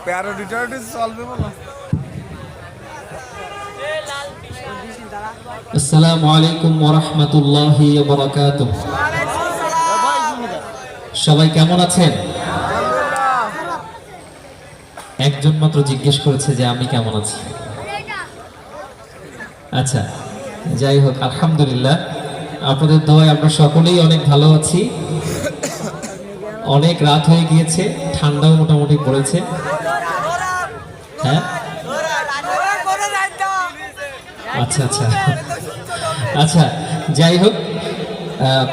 প্যারোডিটারটি চলবে বলো। আসসালামু আলাইকুম ওয়া রাহমাতুল্লাহি ওয়া বারাকাতুহু। সবাই কেমন আছেন? একজন মাত্র জিজ্ঞেস করেছে যে আমি কেমন আছি। আচ্ছা, যাই হোক, আলহামদুলিল্লাহ আপনাদের দোয়ায় আমরা সকলেই অনেক ভালো আছি। অনেক রাত হয়ে গিয়েছে, ঠান্ডাও মোটামুটি পড়েছে। হ্যাঁ, আচ্ছা আচ্ছা আচ্ছা, যাই হোক,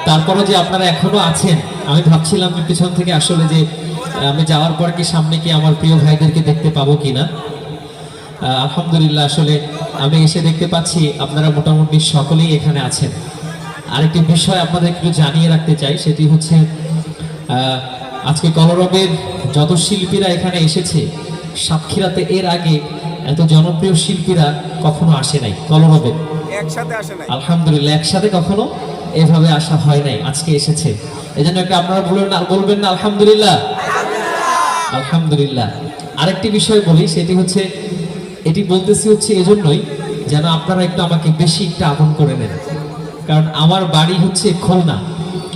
তারপরে যে আপনারা এখনো আছেন, আমি ভাবছিলাম পিছন থেকে আসলে যে আমি যাওয়ার পর কি সামনে কি আমার প্রিয় ভাইদেরকে দেখতে পাবো কিনা। আলহামদুলিল্লাহ, আসলে আমি এসে দেখতে পাচ্ছি আপনারা মোটামুটি সকলেই এখানে আছেন। আরেকটি বিষয় আপনাদের একটু জানিয়ে রাখতে চাই, সেটি হচ্ছে আজকে কলরবের যত শিল্পীরা এখানে এসেছে, সাতক্ষীরাতে এর আগে এত জনপ্রিয় শিল্পীরা কখনো আসে নাই কলরবে, একসাথে আসে নাই। আলহামদুলিল্লাহ, একসাথে কখনো এভাবে আসা হয় নাই, আজকে এসেছে। এই জন্য একটা আপনারা বলবেন না আলহামদুলিল্লাহ? আলহামদুলিল্লাহ। আরেকটি বিষয় বলি, সেটি হচ্ছে, এটি বলতেছি হচ্ছে এজন্যই যেন আপনারা একটু আমাকে বেশি একটু আপন করে নেন, কারণ আমার বাড়ি হচ্ছে খুলনা,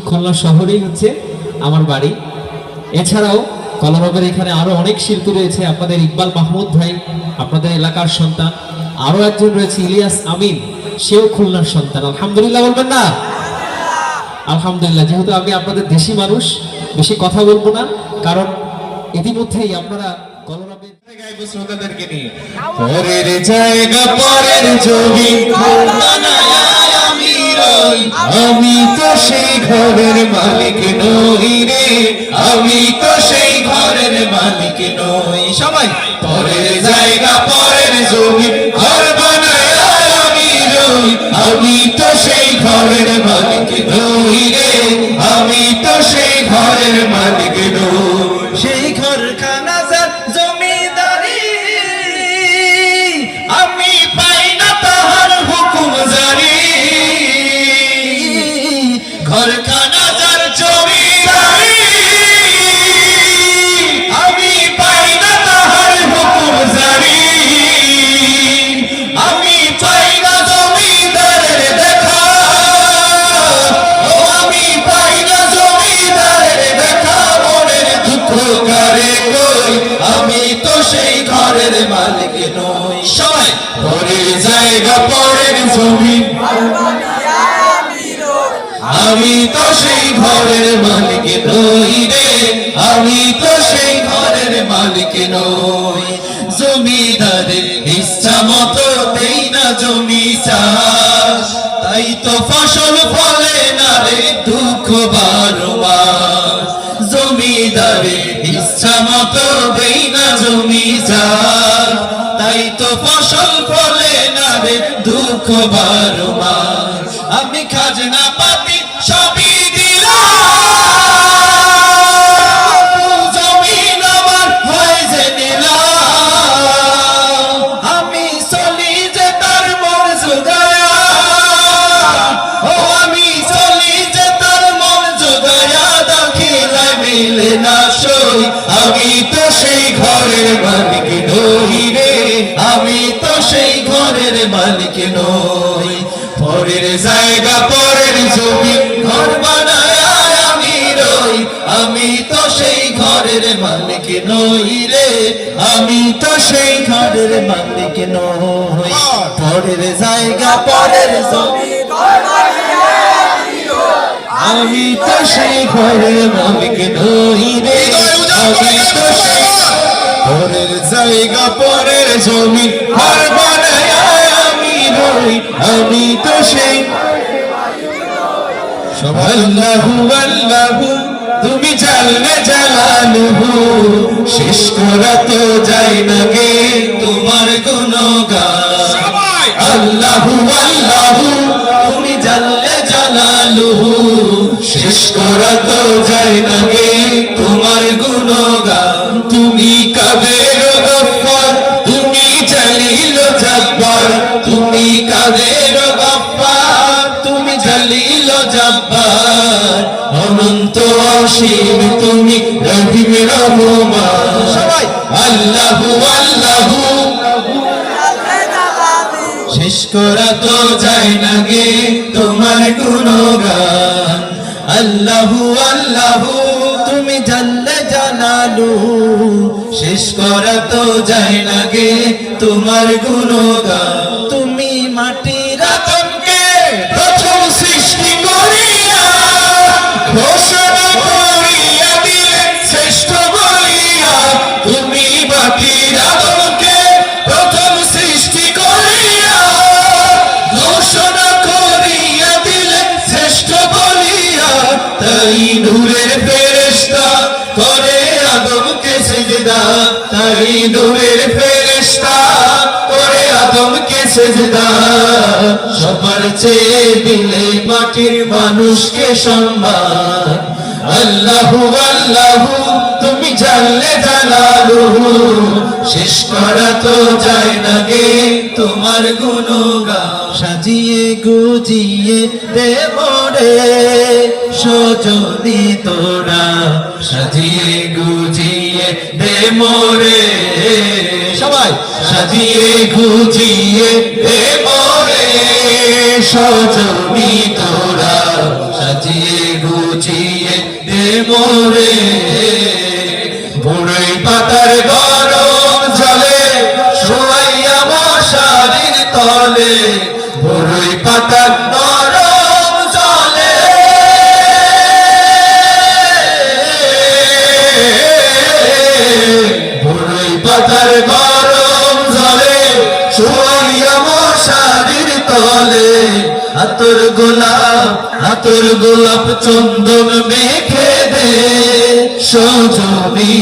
খুলনা শহরেই হচ্ছে আমার বাড়ি। এছাড়াও কলরবের এখানে আরো অনেক শিল্পী রয়েছে। আপনাদের ইকবাল মাহমুদ ভাই আপনাদের এলাকার সন্তান, আরো একজন রয়েছে ইলিয়াস আমিন, সেও খুলনার সন্তান। আলহামদুলিল্লাহ বলবেন না? আলহামদুলিল্লাহ। যেহেতু আমি আপনাদের দেশি মানুষ, বেশি কথা বলবো না, কারণ ইতিমধ্যেই আপনারা কলরবের গাইব শ্রোতাদেরকে নিয়ে। পরের জায়গা পরের জমি বানায় আমি রই, আমি তো সেই ঘরের মালিক নই রে, আমি তো সেই ঘরের মালিক নই। সবাই পরের জায়গা পরের জমি ঘর বানায় আমি রই, আমি তো সেই ঘরের মালিক নই রে, আমি তো সেই ঘরের মালিক নই। সেই ঘরখানা যার জমিদারি, আমি পাই না তাহার হুকুম জারি। ঘরখানা যার জমিদারি, আমি পাই না তাহার হুকুম জারি। আমি পাই না জমিদারের দেখা, ও আমি পাই না জমিদারের দেখা। মনের দুঃখ কারে কই, আমি তো সেই ঘরের মালিক নই। সবাই পরের জায়গা পরের জমি, আমি তো সেই ঘরের মালিক নই রে, আমি তো সেই ঘরের মালিক নই। জমিদারের ইচ্ছা মতো দেই না জমি চাষ, তাই তো ফসল ফলে না রে দুঃখ বারো মাস। জমিদারের ইচ্ছা মতো দেই না জমি চাষ, তাই তো ফসল ফলে না রে দুঃখ বারো মাস। আমি খাজনা পাতি সবই দিলাম, জমিন আমার হয় যে নিলাম। আমি চলি যে তার মর্যাদা, ও আমি চলি যে তার মর্যাদা। দাখিলায় মিলে না সই, আমি তো সেই ঘরের মালিক নই রে, আমি তো সেই ঘরের মালিক নই। পরের জায়গা পরের জমি ঘর বানায় আমি রই, আমি তো সেই ঘরের মালিক নই রে, আমি তো সেই ঘরের মালিক নই। পরের জায়গা পরের জমি আমি তো সেই ঘরের মালিক নই রে, আমি তো সেই পরের জায়গা পরের জমি ঘর বানায় আমি রই, আমি তো সেই। আল্লাহু আল্লাহু তুমি জানলে জালালুহু, শেষ করা তো যায় না গে তোমার গুণগান। আল্লাহু আল্লাহু তুমি জানলে জালালুহু, শেষ করা তো যায় না গে তোমার গুণগান। তুমি কাদের গফফার, তুমি জালিল জব্বার, তুমি কাদের গফফার, তুমি জালিল জব্বার। অনন্ত অসীম তুমি রহিম রহমান। সবাই আল্লাহু আল্লাহু শেষ করা তো যায় না গে তোমার গুণগান আল্লাহু আল্লাহু তুমি জানলে জানালু শেষ করা তো যায় না গে তোমার গুণগান তুমি মাটির আতঙ্কে প্রথম সৃষ্টি করিয়া ঘোষণা করিয়া দিলে শ্রেষ্ঠ বলিয়া তুমি মাটির আতঙ্কে প্রথম সৃষ্টি করিয়া ঘোষণা করিয়া দিলে শ্রেষ্ঠ বলিয়া তাই নূরের ফেরেশতা করে আদমকে সিজদা তাই নূরের ফেরেশতা করে আদমকে সিজদা সবার চেয়ে দিলে মাটির মানুষকে সম্মান আল্লাহু আল্লাহু তুমি জানলে জানালু শেষ করা তো যায় না গে তোমার গুণগান সাজিয়ে গুজিয়ে দেব রে সজনি তোরা সাজিয়ে গুজিয়ে দে মোরে সবাই সাজিয়ে গুজিয়ে দে মোরে সজনি তোরা সাজিয়ে গুজিয়ে দে মোরে বড়ই পাতার গরম জলে শোয়াইয়া মশারির তলে বড়ই পাতার গরম জলে বড়ই পাতার গরম জলে শোয়াইয়া মশারির তলে আতর গোলাপ চন্দন মেখে দে সজনি